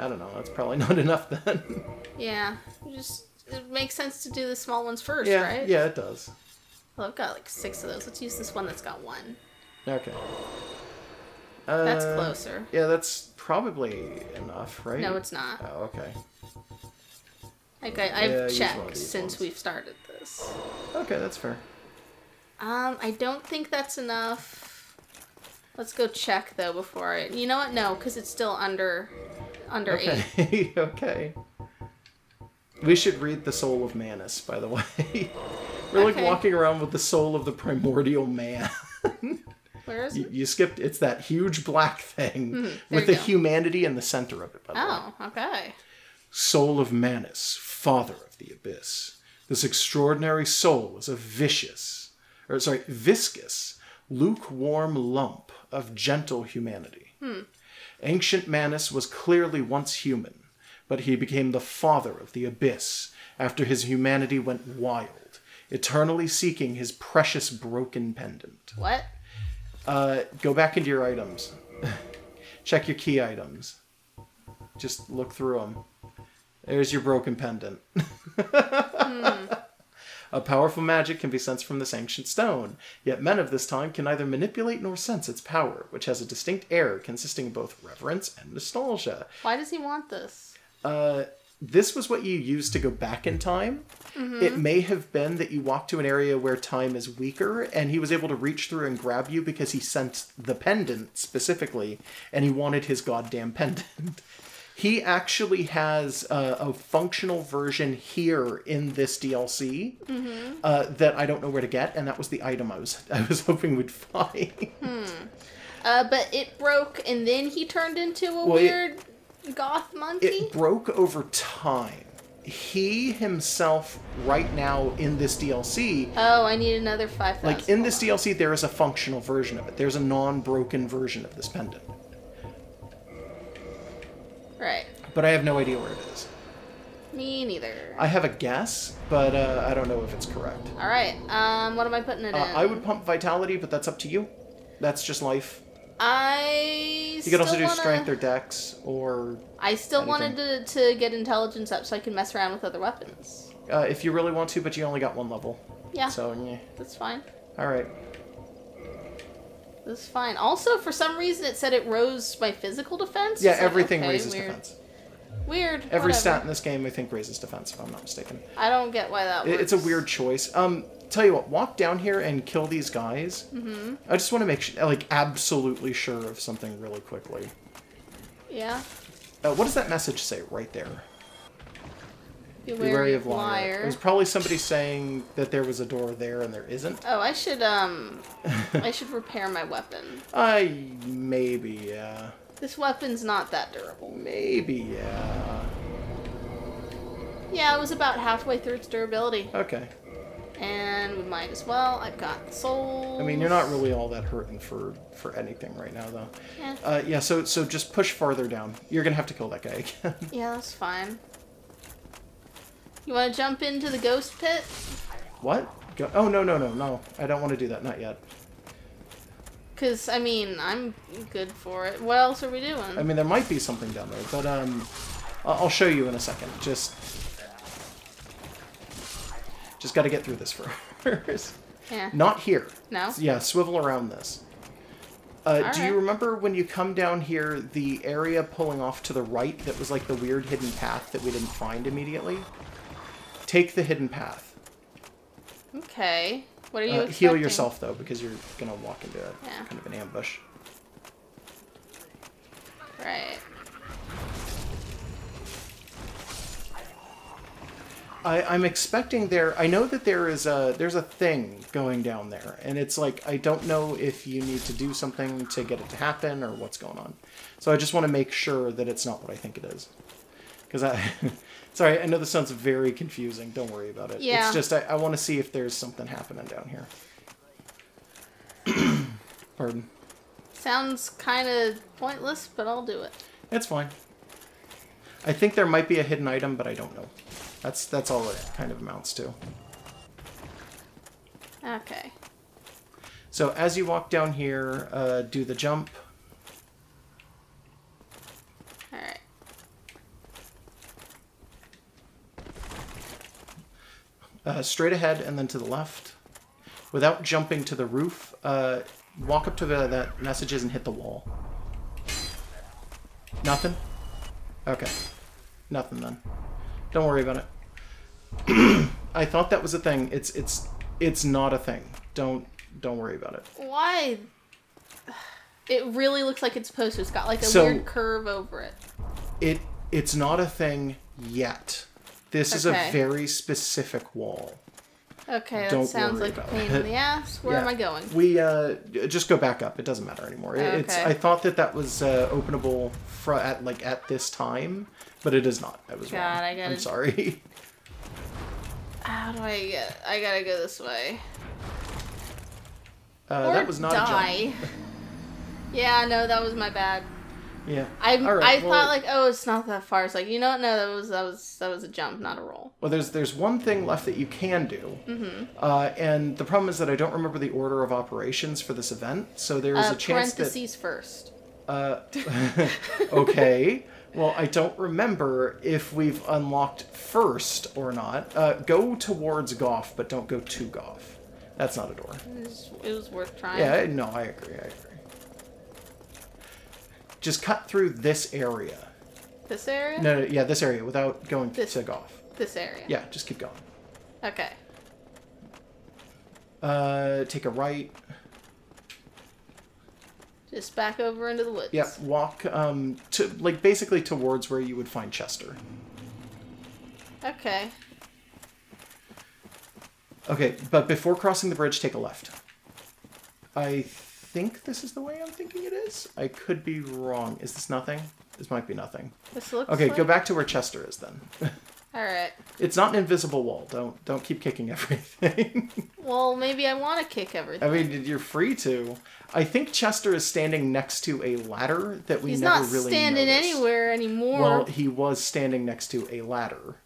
I don't know. That's probably not enough then. Yeah. It makes sense to do the small ones first, Yeah, right? yeah, it does. Well, I've got like 6 of those. Let's use this one that's got 1. Okay. That's closer. Yeah, that's probably enough, right? No, it's not. Oh, okay. Like Yeah, I've use one of checked these since ones. we've started this. Okay, that's fair. I don't think that's enough. Let's go check though before I. You know what? No, because it's still under 8. Okay, okay. We should read The Soul of Manus, by the way. We're like Okay. walking around with the soul of the primordial man. Where is it? You skipped. It's that huge black thing there with you the go. humanity in the center of it, by the way. Oh, okay. Soul of Manus, father of the abyss. This extraordinary soul is a viscous, lukewarm lump of gentle humanity. Ancient Manus was clearly once human, but he became the father of the abyss after his humanity went wild, eternally seeking his precious broken pendant. What? Go back into your items. Check your key items. Just look through them. There's your broken pendant. A powerful magic can be sensed from this ancient stone, yet men of this time can neither manipulate nor sense its power, which has a distinct air consisting of both reverence and nostalgia. Why does he want this? This was what you used to go back in time. It may have been that you walked to an area where time is weaker, and he was able to reach through and grab you because he sensed the pendant specifically, and he wanted his goddamn pendant. He actually has a functional version here in this DLC that I don't know where to get, and that was the item I was hoping we'd find. But it broke, and then he turned into a weird goth monkey? It broke over time. He himself, right now in this DLC, Oh, I need another 5,000. like in this DLC, there is a functional version of it. There's a non-broken version of this pendant. Right. But I have no idea where it is. Me neither. I have a guess, but I don't know if it's correct. Alright, what am I putting it in? I would pump Vitality, but that's up to you. That's just life. I You could also do Strength or Dex, or... I still anything. wanted to get Intelligence up so I can mess around with other weapons. If you really want to, but you only got 1 level. Yeah, So, yeah. that's fine. Alright. That's fine. Also, for some reason, it said it rose my physical defense. Yeah, It's like, everything okay, raises weird. defense. Weird. Every whatever. stat in this game, I think, raises defense, if I'm not mistaken. I don't get why that works. It's a weird choice. Tell you what, walk down here and kill these guys. Mm-hmm. I just want to make absolutely sure of something really quickly. Yeah. What does that message say right there? Be Be wary of liar. liar. It was probably somebody saying that there was a door there and there isn't. Oh, I should repair my weapon. Maybe, yeah. This weapon's not that durable. Maybe, yeah. Yeah, it was about halfway through its durability. Okay. And we might as well. I've got souls. I mean, you're not really all that hurting for anything right now, though. Yeah. Yeah, so just push farther down. You're gonna have to kill that guy again. Yeah, that's fine. You want to jump into the ghost pit? What? Oh, no. I don't want to do that. Not yet. Because, I mean, I'm good for it. What else are we doing? I mean, there might be something down there, but I'll show you in a second. Just got to get through this first. Yeah. Not here. No? Yeah, swivel around this. Do you Alright. remember when you come down here, the area pulling off to the right that was like the weird hidden path that we didn't find immediately? Take the hidden path. Okay. What are you expecting? Heal yourself, though, because you're going to walk into Yeah. kind of an ambush. Right. I'm expecting there... I know that there's a thing going down there, and it's like, I don't know if you need to do something to get it to happen or what's going on. So I just want to make sure that it's not what I think it is. Because sorry, I know this sounds very confusing. Don't worry about it. Yeah. It's just, I want to see if there's something happening down here. Pardon. Sounds kind of pointless, but I'll do it. It's fine. I think there might be a hidden item, but I don't know. That's all it kind of amounts to. Okay. So as you walk down here, do the jump. Alright. Straight ahead and then to the left. Without jumping to the roof, walk up to that messages and hit the wall. Nothing? Okay. Nothing then. Don't worry about it. I thought that was a thing. It's not a thing. Don't worry about it. Why? It really looks like it's supposed to. It's got like a weird curve over it. It's not a thing yet. This is a very specific wall. Okay, that sounds like a pain in the ass. Where am I going? We just go back up. It doesn't matter anymore. Okay. I thought that was openable at this time, but it is not. I was wrong. I'm sorry. How do I get? I gotta go this way. That was not a jump. Yeah, no, that was my bad. Yeah. I thought like, oh, it's not that far. It's like, you know what? No, that was a jump, not a roll. Well, there's one thing left that you can do, and the problem is that I don't remember the order of operations for this event. So there is a chance parentheses first. Okay. Well, I don't remember if we've unlocked first or not. Go towards Goff, but don't go to Goff. That's not a door. It was worth trying. Yeah, no, I agree. Just cut through this area. This area? No, yeah, this area without going to Goff. This area? Yeah, just keep going. Okay. Take a right. Just back over into the woods. Yeah, walk basically towards where you would find Chester. Okay. Okay, but before crossing the bridge, take a left. I think this is the way I'm thinking it is. I could be wrong. Is this nothing? This might be nothing. This looks okay, go back to where Chester is then. Alright. It's not an invisible wall. Don't keep kicking everything. Well, maybe I want to kick everything. I mean, you're free to. I think Chester is standing next to a ladder that we never really noticed. He's not standing anywhere anymore. Well, he was standing next to a ladder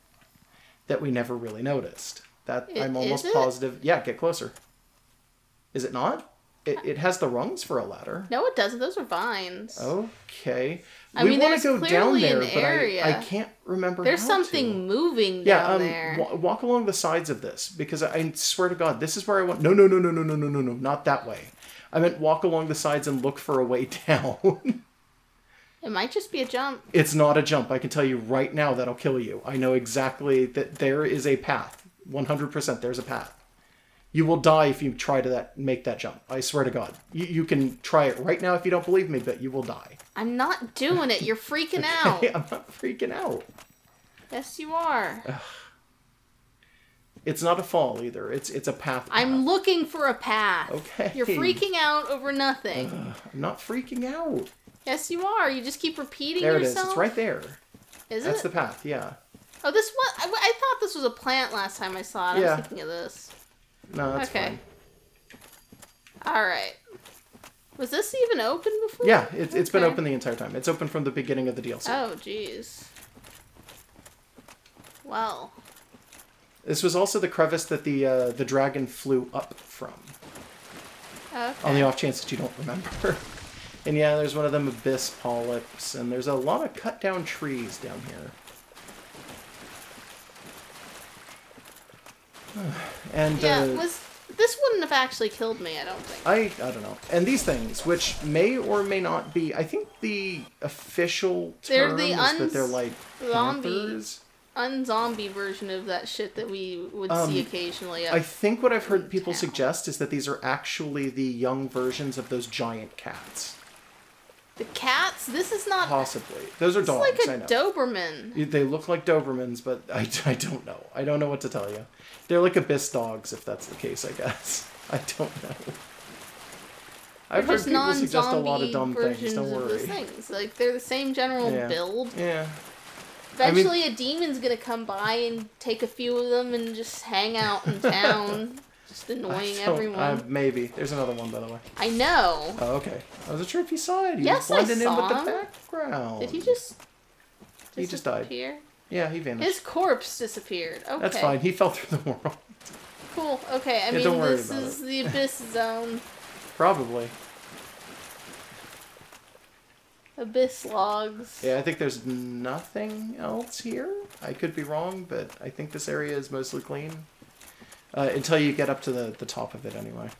that we never really noticed. I'm almost positive. Yeah, get closer. Is it not? It has the rungs for a ladder. No, it doesn't. Those are vines. Okay. I mean, want to go down there, an area. but I can't remember There's how something moving down there. Walk along the sides of this, because I swear to God, this is where I want... No, not that way. I meant walk along the sides and look for a way down. It might just be a jump. It's not a jump. I can tell you right now that'll kill you. I know exactly that there is a path. 100% there's a path. You will die if you try to make that jump. I swear to God. You can try it right now if you don't believe me, but you will die. I'm not doing it. You're freaking out. I'm not freaking out. Yes, you are. Ugh. It's not a fall either. It's a path. I'm looking for a path. Okay. You're freaking out over nothing. I'm not freaking out. Yes, you are. You just keep repeating yourself. There it is. It's right there. Is it? That's the path, yeah. Oh, this one... I thought this was a plant last time I saw it. I was thinking of this. No, that's fine. Alright. Was this even open before? Yeah, it's been open the entire time. It's open from the beginning of the DLC. Oh, jeez. Well. This was also the crevice that the dragon flew up from. Okay. On the off chance that you don't remember. And yeah, there's one of them abyss polyps, and there's a lot of cut down trees down here. And this wouldn't have actually killed me, I don't think. I don't know. And these things, which may or may not be, I think the official term is that they're like panthers. Unzombie version of that shit that we would see occasionally. I think what I've heard people suggest is that these are actually the young versions of those giant cats. The cats? This is not... Possibly. Those are dogs, It's like a Doberman. They look like Dobermans, but I don't know. I don't know what to tell you. They're like abyss dogs, if that's the case, I guess. I don't know. I've heard people suggest a lot of dumb things, don't worry. Things. Like, they're the same general build. Yeah. Eventually a demon's gonna come by and take a few of them and just hang out in town. Just annoying everyone. Maybe. There's another one, by the way. I know. Oh, okay. I wasn't sure if you saw it. He was blending in with the background. Did he just He just died. Yeah, he vanished. His corpse disappeared. Okay. That's fine. He fell through the world. Cool. Okay. I mean, this is the Abyss Zone. Probably. Abyss logs. Yeah, I think there's nothing else here. I could be wrong, but I think this area is mostly clean. Until you get up to the top of it, anyway.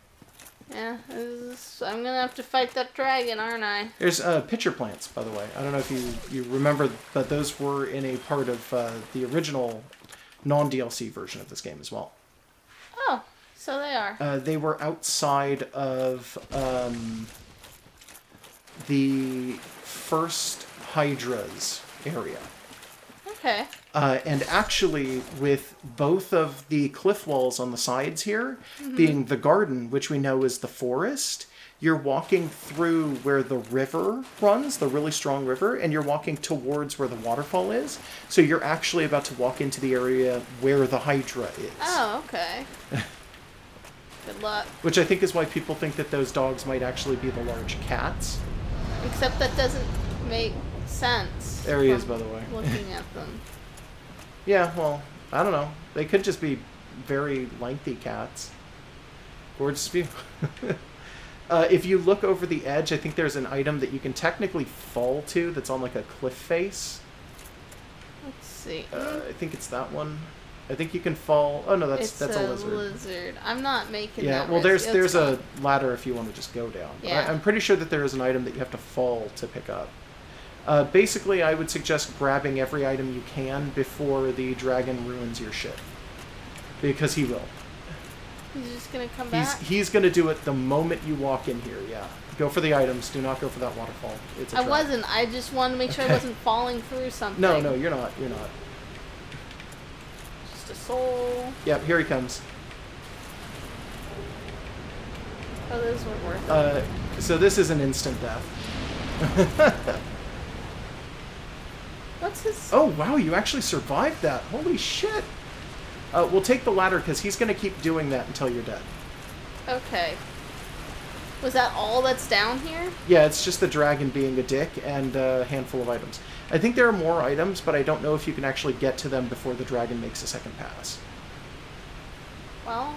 Yeah, I'm gonna have to fight that dragon, aren't I? There's pitcher plants, by the way. I don't know if you remember, but those were in a part of the original non-DLC version of this game as well. Oh, so they are. They were outside of the first Hydra's area. Okay. And actually, with both of the cliff walls on the sides here, being the garden, which we know is the forest, you're walking through where the river runs, the really strong river, and you're walking towards where the waterfall is. So you're actually about to walk into the area where the Hydra is. Oh, okay. Good luck. Which I think is why people think that those dogs might actually be the large cats. Except that doesn't make sense. There he is, by the way. Looking at them. Yeah, well, I don't know. They could just be very lengthy cats. Gorgeous view. If you look over the edge, I think there's an item that you can technically fall to that's on like a cliff face. Let's see. I think it's that one. I think you can fall. Oh no, that's a lizard. I'm not making yeah, that well, risk. there's a ladder if you want to just go down. Yeah. I'm pretty sure that there is an item that you have to fall to pick up. Basically, I would suggest grabbing every item you can before the dragon ruins your shit. Because he will. He's just gonna come back? He's gonna do it the moment you walk in here, yeah. Go for the items, do not go for that waterfall. It's a trap. wasn't. I just wanted to make sure I wasn't falling through something. No, you're not. You're not. Just a soul. Yep, here he comes. Oh, those were worth it. So this is an instant death. What's his... Oh, wow, you actually survived that. Holy shit. We'll take the ladder because he's going to keep doing that until you're dead. Okay. Was that all that's down here? Yeah, it's just the dragon being a dick and a handful of items. I think there are more items, but I don't know if you can actually get to them before the dragon makes a second pass. Well,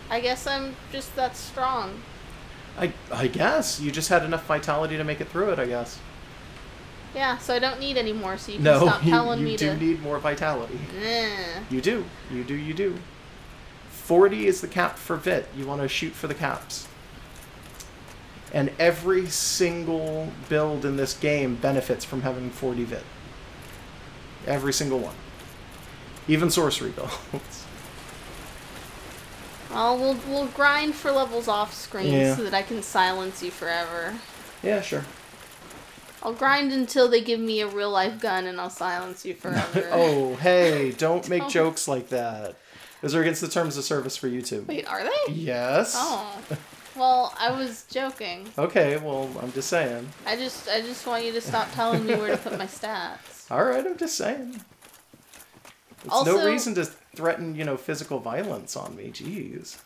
I guess I'm just that strong. I guess. You just had enough vitality to make it through it, I guess. Yeah, so I don't need any more, so you can stop telling me to... No, you do need more vitality. Nah. You do. You do. 40 is the cap for Vit. You want to shoot for the caps. And every single build in this game benefits from having 40 Vit. Every single one. Even sorcery builds. Well, we'll grind for levels off screen so that I can silence you forever. Yeah, sure. I'll grind until they give me a real life gun and I'll silence you forever. Oh, hey, don't make jokes like that. Those are against the terms of service for YouTube. Wait, are they? Yes. Oh. Well, I was joking. Okay, well, I'm just saying. I just want you to stop telling me where to put my stats. Alright, I'm just saying. It's also, no reason to threaten, physical violence on me. Jeez.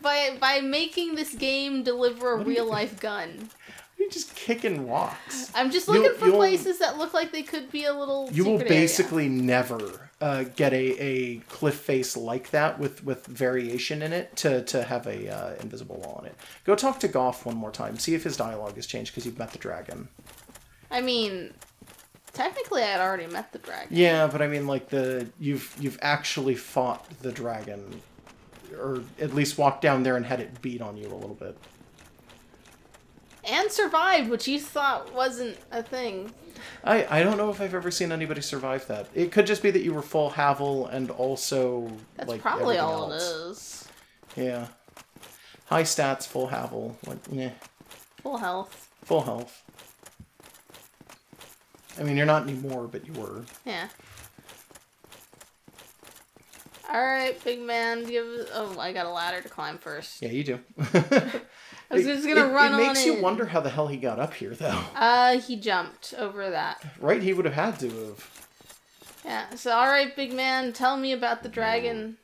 By making this game deliver a real life gun. You're just kicking rocks. I'm just looking for places that look like they could be a little You will secret basically area. never get a cliff face like that with variation in it to have a invisible wall on it. Go talk to Goff one more time. See if his dialogue has changed because you've met the dragon. I mean, technically I had already met the dragon. Yeah, but I mean like you've actually fought the dragon. Or at least walked down there and had it beat on you a little bit. And survived, which you thought wasn't a thing. I don't know if I've ever seen anybody survive that. It could just be that you were full Havel and also That's like probably all else. it is. Yeah. High stats, full Havel. Full health. Full health. I mean, you're not anymore, but you were. Yeah. Alright, big man, oh, I got a ladder to climb first. Yeah, you do. I was just gonna run on in. It makes you wonder how the hell he got up here, though. He jumped over that. Right, he would have had to have. Yeah, so alright, big man, tell me about the dragon.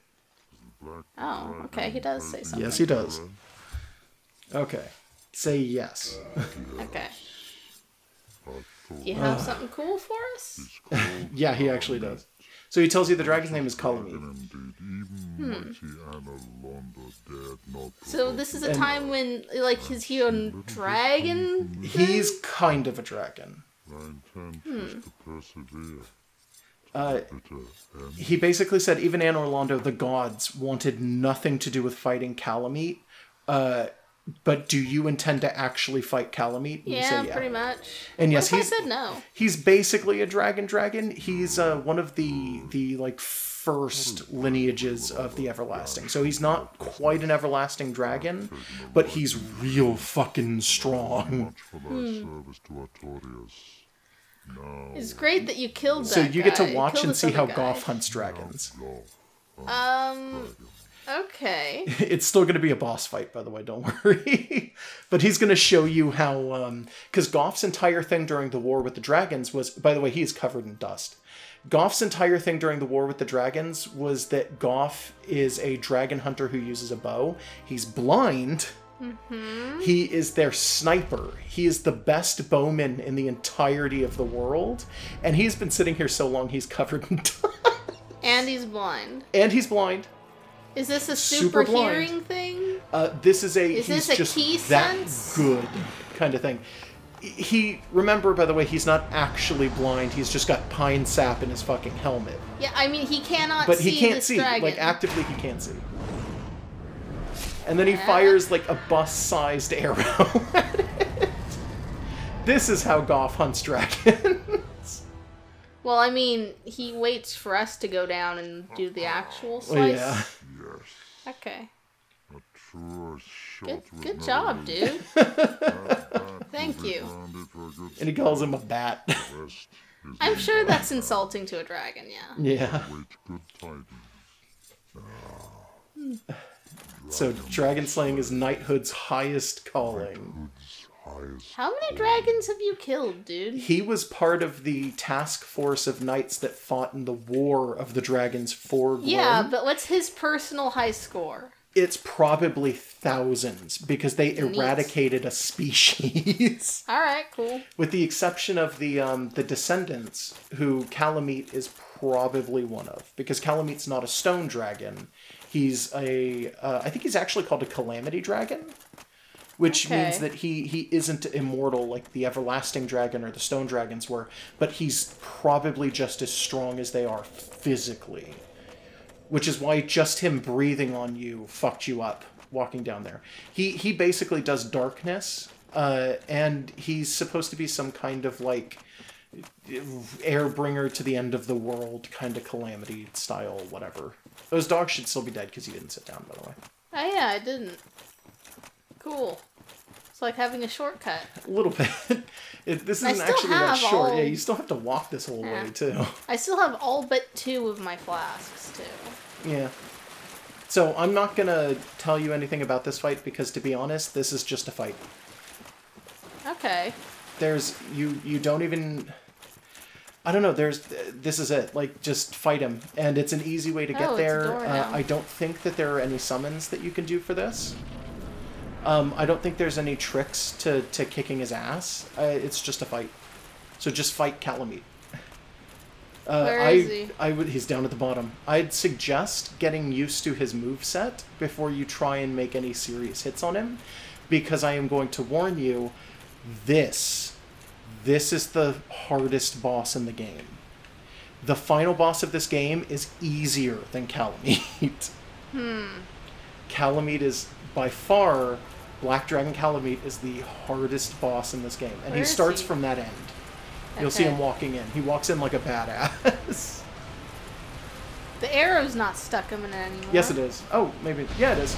Oh, okay, he does say something. Yes, he does. Okay. Say yes. Okay. Do you have something cool for us? Yeah, he actually does. So he tells you the dragon's name is Kalamith. So this is a time when, like, is he a dragon? He's kind of a dragon. He basically said even Anne Orlando, the gods, wanted nothing to do with fighting Calamite. But do you intend to actually fight Calamite? And Yeah, pretty much. And yes, I said no. He's basically a dragon. He's one of the like first lineages of the Everlasting. So he's not quite an Everlasting dragon, but he's real fucking strong. It's great that you killed that So you get guy. to watch and see how guy. Goff hunts dragons. Okay. It's still going to be a boss fight, by the way, don't worry. But he's going to show you how... Because Goff's entire thing during the War with the Dragons was... By the way, he is covered in dust. Goff's entire thing during the War with the Dragons was that Goff is a dragon hunter who uses a bow. He's blind. Mm-hmm. He is their sniper. He is the best bowman in the entirety of the world. And he's been sitting here so long, he's covered in dust. And he's blind. And he's blind. Is this a super hearing thing? This is a... Is this a just key that sense? good kind of thing. Remember, by the way, he's not actually blind. He's just got pine sap in his fucking helmet. Yeah, I mean, he cannot but see he can't this see. dragon. Like, actively, he can't see. And then he fires, like, a bus-sized arrow at it. This is how Goff hunts dragons. Well, I mean, he waits for us to go down and do the actual slice. Yeah. Okay. Good job, dude. Thank you. And he calls him a bat. I'm sure that's insulting to a dragon, yeah. Yeah. So, dragon slaying is knighthood's highest calling. How many dragons have you killed, dude? He was part of the task force of knights that fought in the War of the Dragons for Glorm. Yeah, but what's his personal high score? It's probably thousands, because they eradicated a species. Alright, cool. With the exception of the Descendants, who Calamite is probably one of. Because Calamite's not a stone dragon. He's I think he's actually called a Calamity Dragon. Which means that he isn't immortal like the Everlasting Dragon or the Stone Dragons were, but he's probably just as strong as they are physically. Which is why just him breathing on you fucked you up walking down there. He basically does darkness, and he's supposed to be some kind of like airbringer to the end of the world kind of Calamity style, whatever. Those dogs should still be dead because he didn't sit down, by the way. Oh yeah, I didn't. Cool. It's like having a shortcut. A little bit. This isn't actually that short. Yeah, you still have to walk this whole way, too. I still have all but 2 of my flasks, too. Yeah. So, I'm not going to tell you anything about this fight, because, to be honest, this is just a fight. Okay. There's... You don't even... I don't know, this is it. Like, just fight him. And it's an easy way to get there. It's a door now. I don't think that there are any summons that you can do for this. I don't think there's any tricks to kicking his ass. It's just a fight. So just fight Calamite. Where is he? He's down at the bottom. I'd suggest getting used to his moveset before you try and make any serious hits on him. Because I am going to warn you, this is the hardest boss in the game. The final boss of this game is easier than Calamite. Calamite is by far... Black Dragon Calamite is the hardest boss in this game. And he starts from that end. You'll see him walking in. He walks in like a badass. The arrow's not stuck in it anymore. Yes, it is. Oh, maybe. Yeah, it is.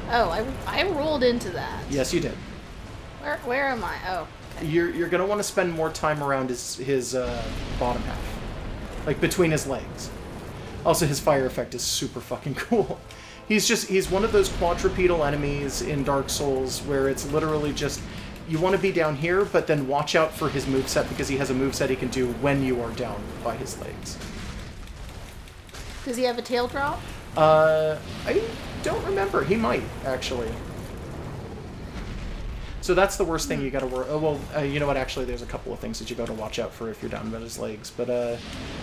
Oh, I rolled into that. Yes, you did. Where am I? Oh. Okay. You're going to want to spend more time around his bottom half. Like, between his legs. Also, his fire effect is super fucking cool. He's one of those quadrupedal enemies in Dark Souls where it's literally just, you want to be down here, but then watch out for his moveset because he has a moveset he can do when you are down by his legs. Does he have a tail drop? I don't remember. He might, actually. So that's the worst thing you gotta worry. Oh, well, you know what? Actually, there's a couple of things that you gotta watch out for if you're down by his legs, but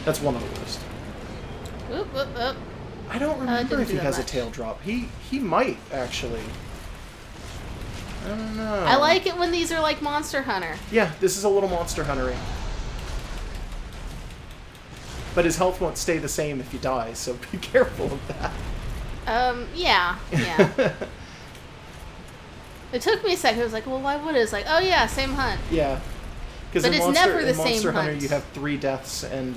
that's one of the worst. Whoop, whoop, whoop. I don't remember if he has a tail drop. He might, actually. I don't know. I like it when these are like Monster Hunter. Yeah, this is a little Monster Hunter-y. but his health won't stay the same if you die, so be careful of that. Yeah. It took me a second. I was like, well, why would it? It's like, oh yeah, same hunt. Yeah. Because But in it's Monster, never the in Monster same Hunter, hunt. you have 3 deaths, and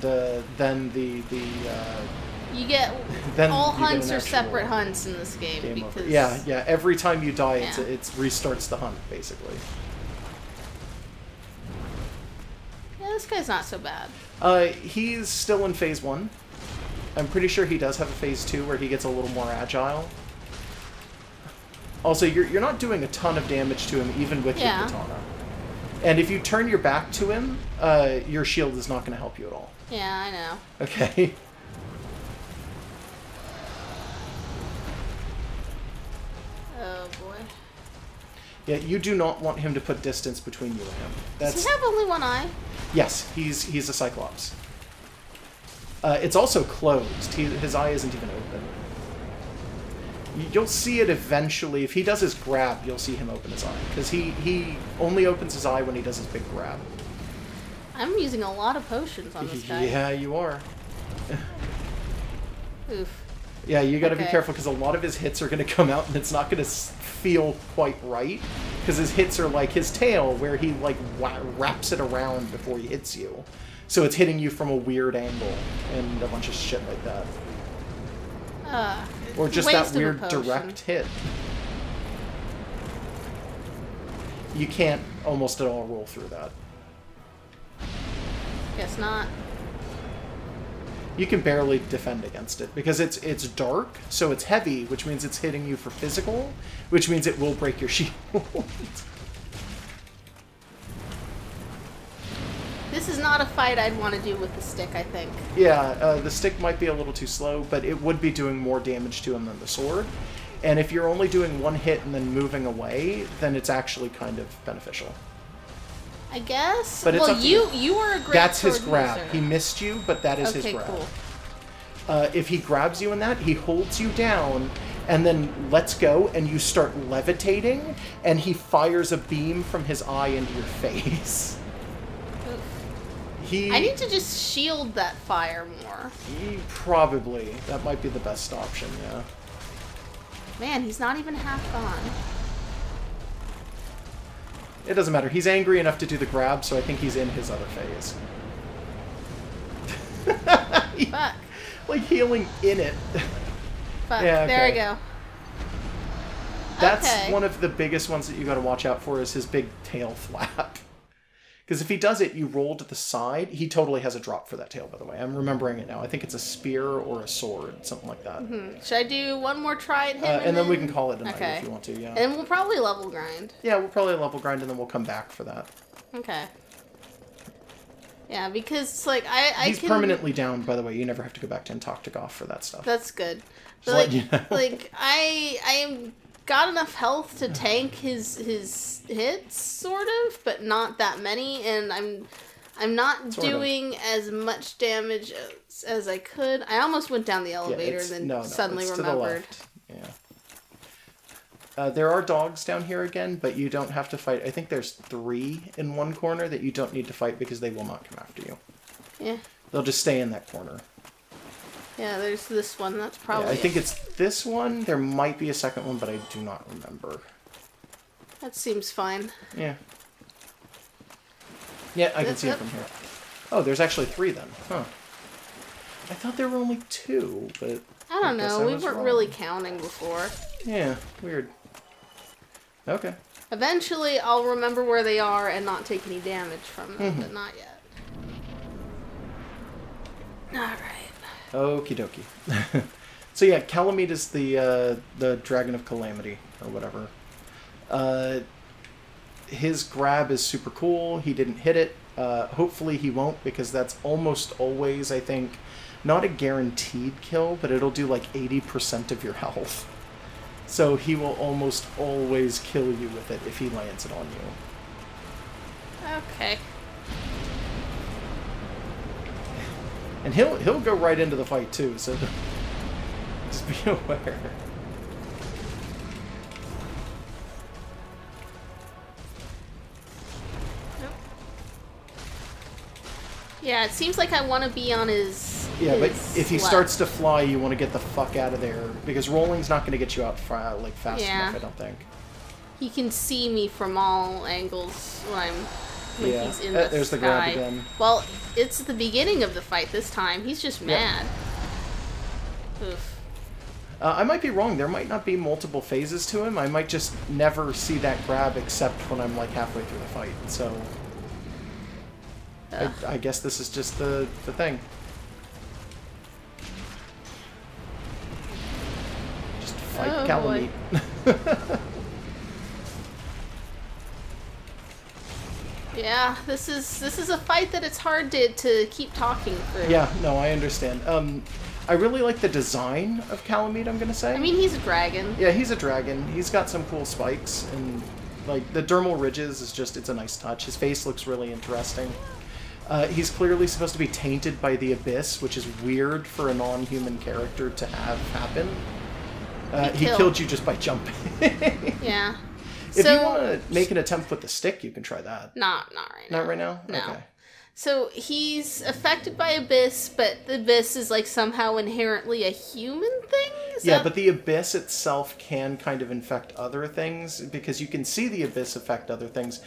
then You get then all you get hunts an are actual separate hunts in this game game because over. Yeah. Every time you die, Yeah. it restarts the hunt, basically. Yeah, this guy's not so bad. He's still in phase 1. I'm pretty sure he does have a phase 2 where he gets a little more agile. Also, you're not doing a ton of damage to him, even with your katana. And if you turn your back to him, your shield is not going to help you at all. Yeah, I know. Okay. Oh boy. Yeah, you do not want him to put distance between you and him. Does he have only one eye? Yes, he's a Cyclops. It's also closed. His eye isn't even open. You'll see it eventually. If he does his grab, you'll see him open his eye. Because he only opens his eye when he does his big grab. I'm using a lot of potions on this guy. Yeah, you are. Oof. Yeah, you gotta be Okay. careful because a lot of his hits are gonna come out and it's not gonna feel quite right. Because his hits are like his tail, where he like wraps it around before he hits you. So it's hitting you from a weird angle and a bunch of shit like that. Or just that Waste of a weird potion. direct hit. You can't almost at all roll through that. Guess not. You can barely defend against it because it's dark, so it's heavy, which means it's hitting you for physical, which means it will break your shield. This is not a fight I'd want to do with the stick, I think. Yeah, the stick might be a little too slow, but it would be doing more damage to him than the sword. And if you're only doing one hit and then moving away, then it's actually kind of beneficial. I guess. But it's well, up to you were a great That's his sword grab. user. He missed you, but that is his Okay, grab. cool. If he grabs you in that, he holds you down and then lets go, and you start levitating, and he fires a beam from his eye into your face. I need to just shield that fire more. Probably. That might be the best option, yeah. Man, he's not even half gone. It doesn't matter. He's angry enough to do the grab, so I think he's in his other phase. Fuck. Like healing in it. Fuck. Yeah, There we okay. go. That's Okay. one of the biggest ones that you got to watch out for is his big tail flap. Because if he does it, you roll to the side. He totally has a drop for that tail, by the way. I'm remembering it now. I think it's a spear or a sword, something like that. Should I do one more try at him? And then we can call it a night Okay. if you want to, yeah. And we'll probably level grind. Yeah, we'll probably level grind and then we'll come back for that. Okay. Yeah, because like I He's can permanently down, by the way. You never have to go back to Antarctica for that stuff. That's good. Just But, letting you know. like I am got enough health to tank his hits, sort of, but not that many, and I'm not Sort of. doing as much damage as I could. I almost went down the Yeah, elevator it's- and then suddenly it's to the remembered. left. Yeah. There are dogs down here again, but you don't have to fight. I think there's 3 in one corner that you don't need to fight because they will not come after you. Yeah. They'll just stay in that corner. Yeah, there's this one. That's Yeah, probably I think it's this one. There might be a second one, but I do not remember. that seems fine. Yeah. Yeah, I can Yep, see yep. it from here. Oh, there's actually 3 then. Huh. I thought there were only 2, but... I don't guess know. I We was weren't wrong. really counting before. Yeah, weird. Okay. Eventually, I'll remember where they are and not take any damage from Mm-hmm. them, but not yet. Alright. Okie dokie. So yeah, Calamite is the Dragon of Calamity, or whatever. His grab is super cool. He didn't hit it. Hopefully he won't, because that's almost always, I think, not a guaranteed kill, but it'll do like 80% of your health. So he will almost always kill you with it if he lands it on you. Okay. And he'll go right into the fight too, so just be aware. Yeah, it seems like I want to be on his Yeah, but is if he left. starts to fly, you want to get the fuck out of there because rolling's not going to get you out like fast Yeah. enough. I don't think. He can see me from all angles when Yeah. he's in the There's sky. the grab again. Well, it's the beginning of the fight this time. He's just mad. Oof. I might be wrong. There might not be multiple phases to him. I might just never see that grab except when I'm like halfway through the fight. So I guess this is just the thing. Just fight Oh, Calamite. Yeah, this is a fight that it's hard to keep talking through. Yeah, no, I understand. I really like the design of Calamite, I'm gonna say. I mean, he's a dragon. Yeah, he's a dragon. He's got some cool spikes, and like the dermal ridges is just, it's a nice touch. His face looks really interesting. He's clearly supposed to be tainted by the Abyss, which is weird for a non-human character to have happen. He killed you just by jumping. Yeah. If you want to make an attempt with the stick, you can try that. Not right now. Not right now? No. Okay. So he's affected by Abyss, but the Abyss is like somehow inherently a human thing? Yeah, but the Abyss itself can kind of infect other things, because you can see the Abyss affect other things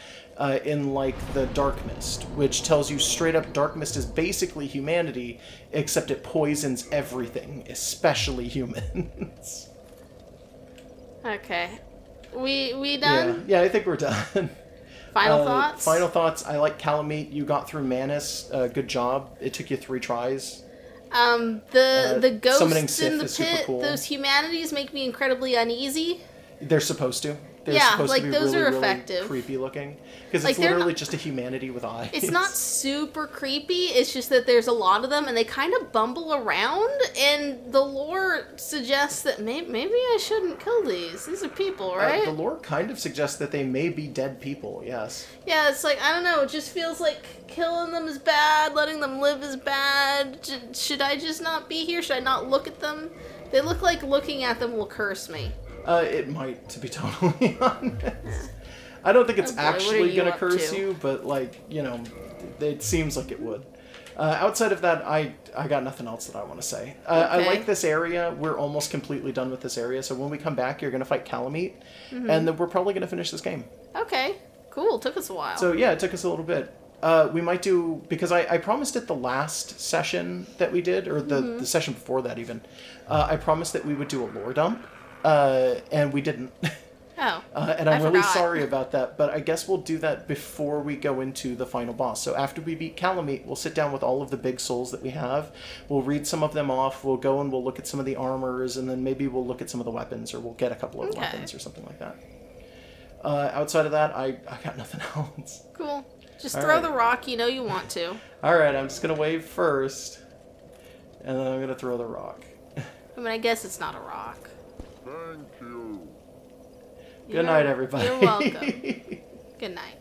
in, like, the Dark Mist, which tells you straight up Dark Mist is basically humanity, except it poisons everything, especially humans. Okay. We done? Yeah, I think we're done. Final thoughts? Final thoughts. I like Calamite. You got through Manus. Good job. It took you 3 tries. The summoning ghosts in Sif the is super pit, cool. those humanities make me incredibly uneasy. They're supposed to. They're Yeah, supposed like, to be those really, are really effective. creepy looking. Because Like, it's they're literally not- just a humanity with eyes. It's not super creepy, it's just that there's a lot of them and they kind of bumble around, and the lore suggests that maybe I shouldn't kill these. These are people, right? The lore kind of suggests that they may be dead people, yes. Yeah, it's like, I don't know, it just feels like killing them is bad, letting them live is bad. Should I just not be here? Should I not look at them? They look like looking at them will curse me. It might, to be totally honest. I don't think it's Oh boy, what are actually you going to up curse to? you, but, like, you know, it seems like it would. Outside of that, I got nothing else that I want to say. I Okay. like this area. We're almost completely done with this area, so when we come back, you're going to fight Calamite, Mm-hmm. and then we're probably going to finish this game. Okay, cool. Took us a while. So, yeah, it took us a little bit. We might do, because I promised it the last session that we did, or the session before that even, I promised that we would do a lore dump, and we didn't. Oh, And I'm I really forgot. sorry about that, but I guess we'll do that before we go into the final boss. So after we beat Calamite, we'll sit down with all of the big souls that we have. We'll read some of them off. We'll go and we'll look at some of the armors, and then maybe we'll look at some of the weapons, or we'll get a couple of Okay. weapons or something like that. Outside of that, I got nothing else. cool. Just All throw right. the rock, you know you want to. All right, I'm just going to wave first, and then I'm going to throw the rock. I mean, I guess it's not a rock. Thank you. Good night, everybody. You're welcome. Good night.